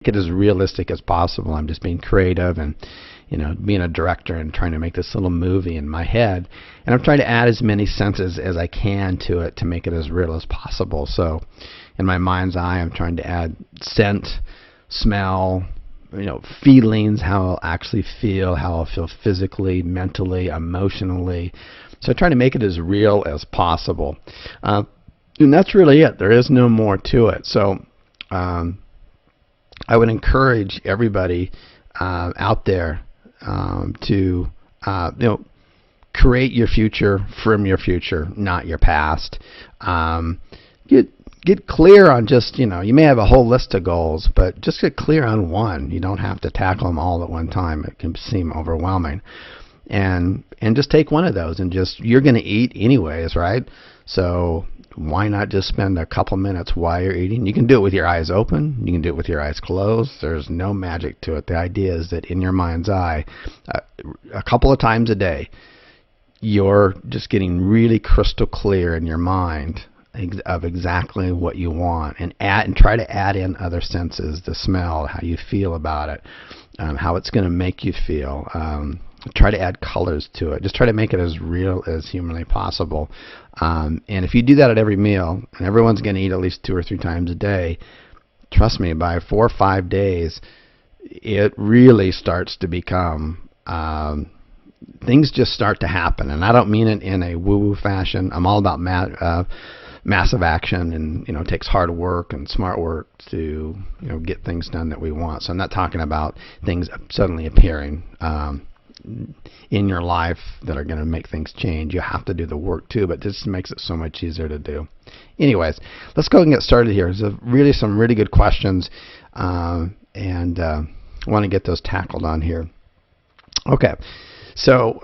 it as realistic as possible. I'm just being creative and, you know, being a director and trying to make this little movie in my head. And I'm trying to add as many senses as I can to it to make it as real as possible. So in my mind's eye, I'm trying to add scent, smell, you know, feelings, how I'll actually feel, how I'll feel physically, mentally, emotionally. So I try to make it as real as possible. And that's really it. There is no more to it. So I would encourage everybody out there to you know, create your future from your future, not your past. Get clear on just, you know, you may have a whole list of goals, but just get clear on one. You don't have to tackle them all at one time. It can seem overwhelming. And just take one of those, and just, you're going to eat anyways, right? So why not just spend a couple minutes while you're eating? You can do it with your eyes open. You can do it with your eyes closed. There's no magic to it. The idea is that in your mind's eye, a couple of times a day, you're just getting really crystal clear in your mind of exactly what you want, and try to add in other senses: the smell, how you feel about it, how it's going to make you feel. Try to add colors to it. Just try to make it as real as humanly possible. And if you do that at every meal, and everyone's going to eat at least 2 or 3 times a day, trust me, by 4 or 5 days, it really starts to become, things just start to happen. And I don't mean it in a woo-woo fashion. I'm all about massive action, and, you know, it takes hard work and smart work to, you know, get things done that we want. So I'm not talking about things suddenly appearing in your life that are going to make things change. You have to do the work too, but this makes it so much easier to do. Anyways, let's go and get started here. There's some really good questions, and want to get those tackled on here. Okay, so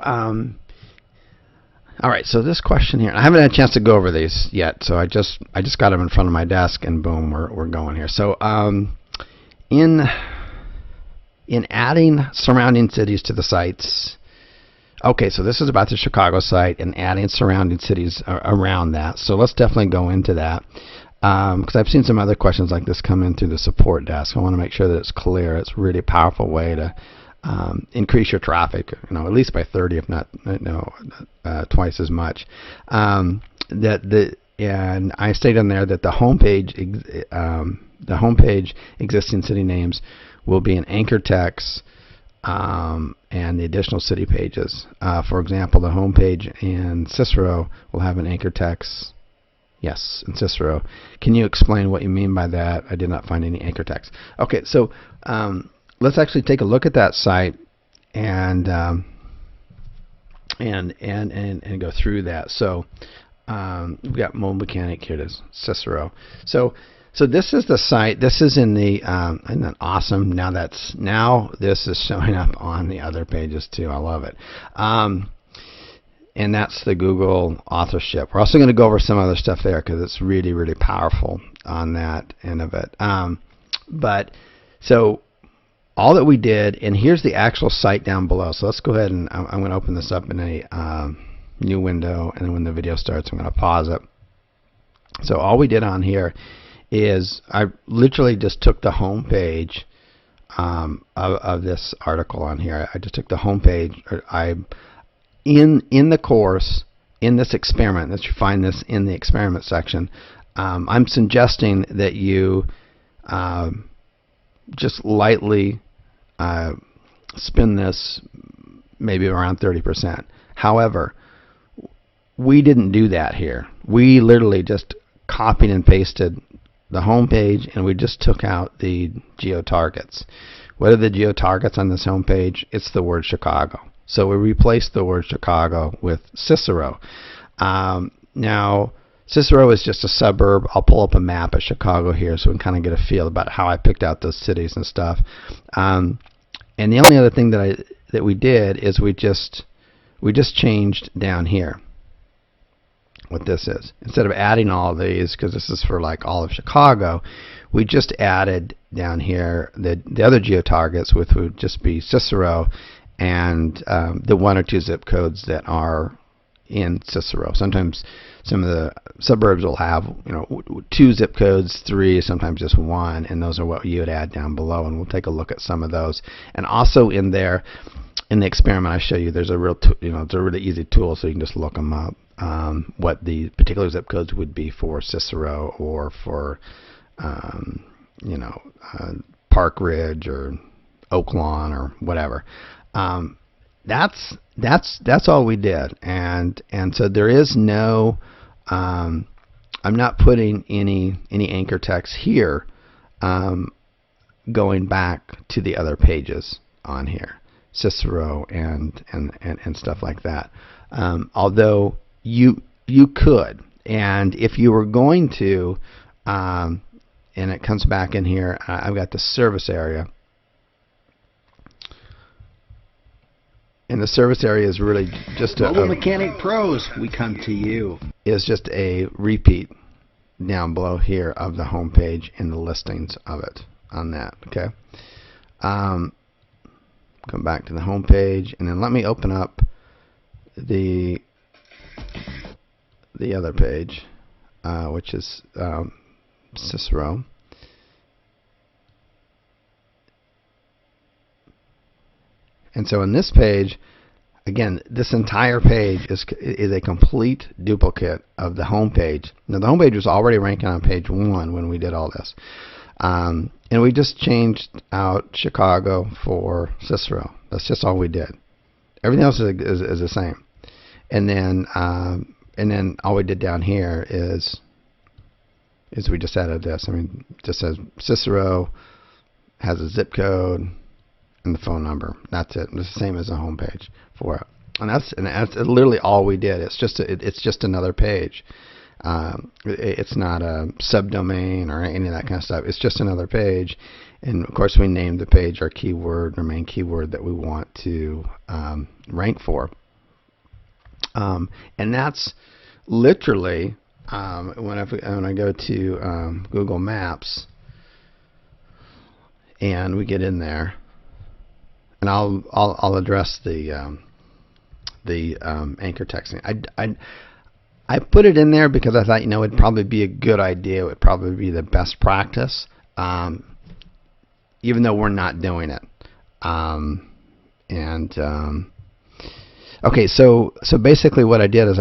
all right, so this question here, I haven't had a chance to go over these yet, so I just got them in front of my desk, and boom, we're going here. So in adding surrounding cities to the sites, okay, so this is about the Chicago site and adding surrounding cities around that. So let's definitely go into that, because I've seen some other questions like this come in through the support desk. I want to make sure that it's clear. It's a really powerful way to increase your traffic, you know, at least by 30, if not, twice as much. And I state on there that the homepage existing city names will be an anchor text, and the additional city pages. For example, the homepage in Cicero will have an anchor text. Yes, in Cicero. Can you explain what you mean by that? I did not find any anchor text. Okay, so let's actually take a look at that site and go through that. So we've got Mobile Mechanic. Here it is, Cicero. So this is the site. This is in the isn't that awesome? Now this is showing up on the other pages too. I love it. And that's the Google authorship. We're also going to go over some other stuff there because it's really, really powerful on that end of it. But so all that we did, and here's the actual site down below. So let's go ahead, and I'm going to open this up in a new window, and then when the video starts, I'm going to pause it. So all we did on here is I literally just took the home page of this article on here. I just took the home page. In the course, in this experiment, that you find this in the experiment section, I'm suggesting that you just lightly spin this maybe around 30%. However, we didn't do that here. We literally just copied and pasted the home page, and we just took out the geo-targets. What are the geo-targets on this home page? It's the word Chicago. So we replaced the word Chicago with Cicero. Now, Cicero is just a suburb. I'll pull up a map of Chicago here so we can kind of get a feel about how I picked out those cities and stuff. And the only other thing that we did is we just changed down here what this is. Instead of adding all of these, because this is for like all of Chicago, we just added down here the other geo-targets, which would just be Cicero and the 1 or 2 zip codes that are in Cicero. Sometimes some of the suburbs will have 2 zip codes, 3, sometimes just 1, and those are what you would add down below. And we'll take a look at some of those. And also in there, in the experiment I show you, there's a real it's a really easy tool, so you can just look them up. What the particular zip codes would be for Cicero or for Park Ridge or Oak Lawn or whatever. That's all we did, and so there is no. I'm not putting any anchor text here, going back to the other pages on here, Cicero and stuff like that. Although you could, and if you were going to, and it comes back in here, I've got the service area. And the service area is really just Mobile Mechanic Pros, we come to you. Is just a repeat down below here of the home page and the listings of it on that. Okay. Come back to the home page, and then let me open up the other page, which is Cicero. And so in this page, again, this entire page is a complete duplicate of the home page. Now, the home page was already ranking on page 1 when we did all this. And we just changed out Chicago for Cicero. That's just all we did. Everything else is the same. And then all we did down here is we just added this. I mean, it just says Cicero has a zip code and the phone number. That's it. It's the same as the home page for it. And that's literally all we did. It's just another page. It's not a subdomain or any of that kind of stuff. It's just another page. And of course, we named the page our keyword, our main keyword that we want to rank for. And that's literally when I go to Google Maps and we get in there. And I'll address the anchor texting. I put it in there because I thought it'd probably be a good idea. It would probably be the best practice, even though we're not doing it. Okay, so basically what I did is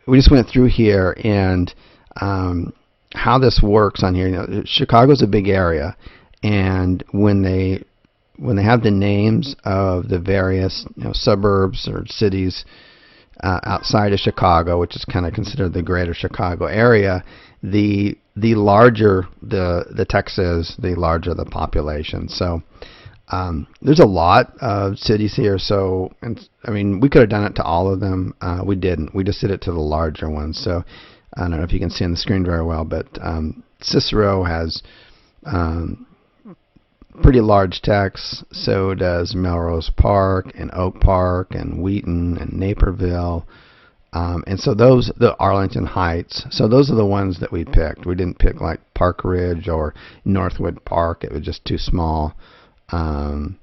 we just went through here and how this works on here. Chicago's a big area, and when they have the names of the various suburbs or cities outside of Chicago, which is kind of considered the greater Chicago area, the larger the text is, the larger the population. So there's a lot of cities here. So, we could have done it to all of them. We didn't. We just did it to the larger ones. So I don't know if you can see on the screen very well, but Cicero has pretty large text. So does Melrose Park and Oak Park and Wheaton and Naperville. And so the Arlington Heights. So those are the ones that we picked. We didn't pick like Park Ridge or Northwood Park. It was just too small. And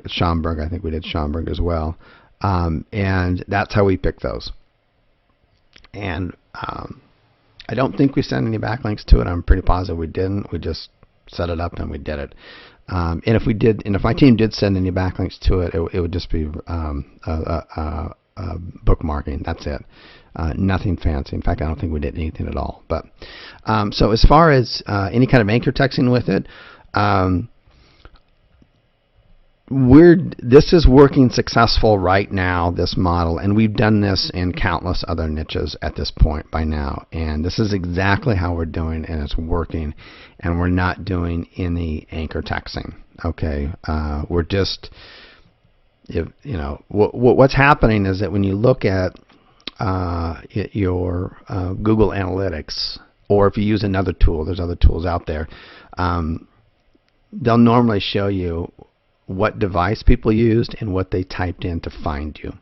Schaumburg, I think we did Schaumburg as well. And that's how we picked those. And I don't think we sent any backlinks to it. I'm pretty positive we didn't. We just set it up and we did it. And if we did, and if my team did send any backlinks to it, it would just be bookmarking. That's it. Nothing fancy. In fact, I don't think we did anything at all. But so as far as any kind of anchor texting with it, this is working successful right now, this model, and we've done this in countless other niches at this point by now, and this is exactly how we're doing, and it's working, and we're not doing any anchor texting. Okay, we're just, what's happening is that when you look at your Google Analytics, or if you use another tool, there's other tools out there, they'll normally show you what device people used and what they typed in to find you.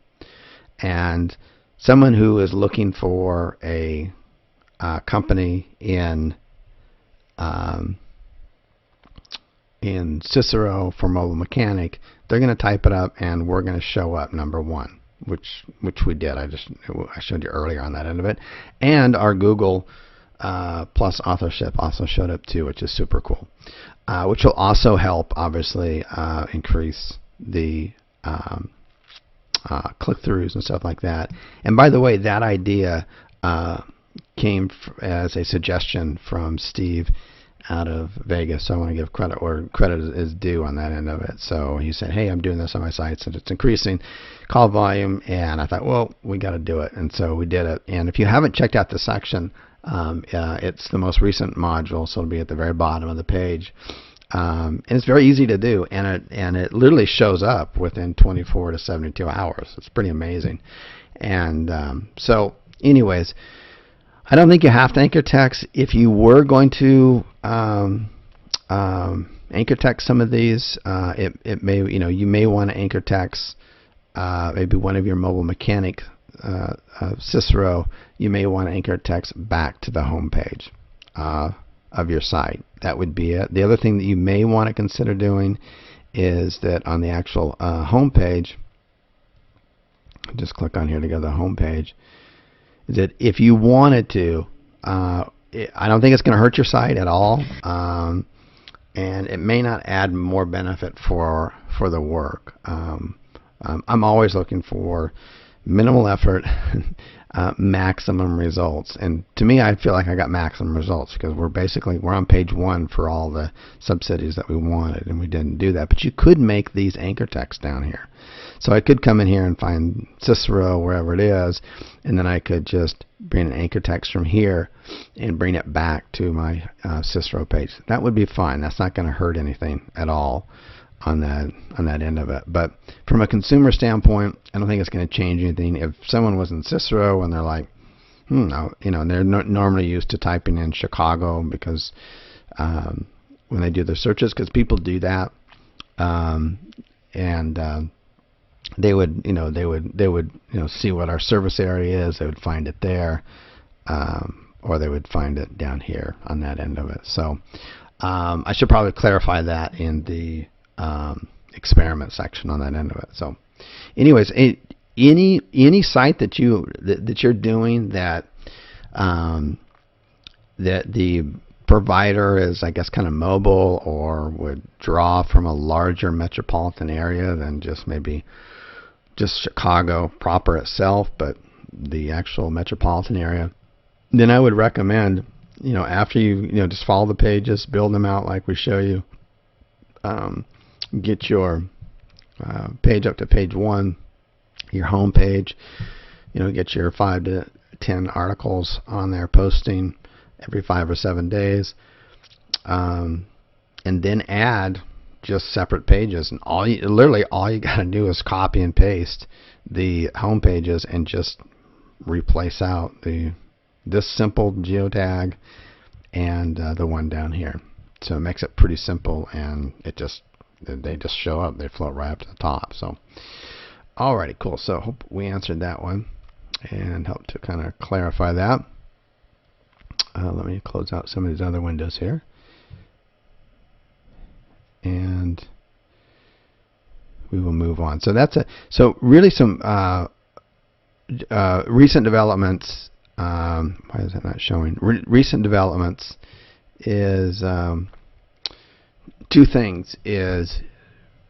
And someone who is looking for a company in Cicero for mobile mechanic, they're going to type it up and we're going to show up number 1. which we did. I showed you earlier on that end of it, and our Google plus authorship also showed up too, which is super cool. Which will also help, obviously, increase the click-throughs and stuff like that. And by the way, that idea came as a suggestion from Steve out of Vegas, so I want to give credit where credit is due on that end of it. So he said, hey, I'm doing this on my sites and it's increasing call volume, and I thought, well, we got to do it, and so we did it. And if you haven't checked out the section, it's the most recent module, so it'll be at the very bottom of the page. And it's very easy to do, and it literally shows up within 24 to 72 hours. It's pretty amazing. And so anyways, I don't think you have to anchor text. If you were going to anchor text some of these, it may, you may want to anchor text maybe one of your mobile mechanic Cicero. You may want to anchor text back to the home page of your site. That would be it. The other thing that you may want to consider doing is that on the actual home page, just click on here to go to the home page, is that if you wanted to, I don't think it's going to hurt your site at all, and it may not add more benefit for the work. I'm always looking for minimal effort, maximum results, and to me, I feel like I got maximum results because we're on page 1 for all the subcities that we wanted, and we didn't do that. But you could make these anchor text down here. So I could come in here and find Cicero wherever it is, and then I could just bring an anchor text from here and bring it back to my Cicero page. That would be fine. That's not going to hurt anything at all on that end of it. But from a consumer standpoint, I don't think it's going to change anything. If someone was in Cicero and they're like, they're normally used to typing in Chicago because when they do their searches, because people do that, they would see what our service area is. They would find it there, or they would find it down here on that end of it. So I should probably clarify that in the experiment section on that end of it. So anyways, any site that you're doing that that the provider is, I guess, kind of mobile or would draw from a larger metropolitan area than just Chicago proper itself, but the actual metropolitan area, then I would recommend, after you just follow the pages, build them out like we show you, get your page up to page 1, your home page, get your 5 to 10 articles on there posting every 5 or 7 days, and then add just separate pages, and literally all you got to do is copy and paste the home pages and just replace out this simple geotag and the one down here. So it makes it pretty simple, and they just show up. They float right up to the top. So alrighty, cool. So hope we answered that one and helped to kind of clarify that. Let me close out some of these other windows here. And we will move on. So so really some recent developments. Why is that not showing? Recent developments is two things. Is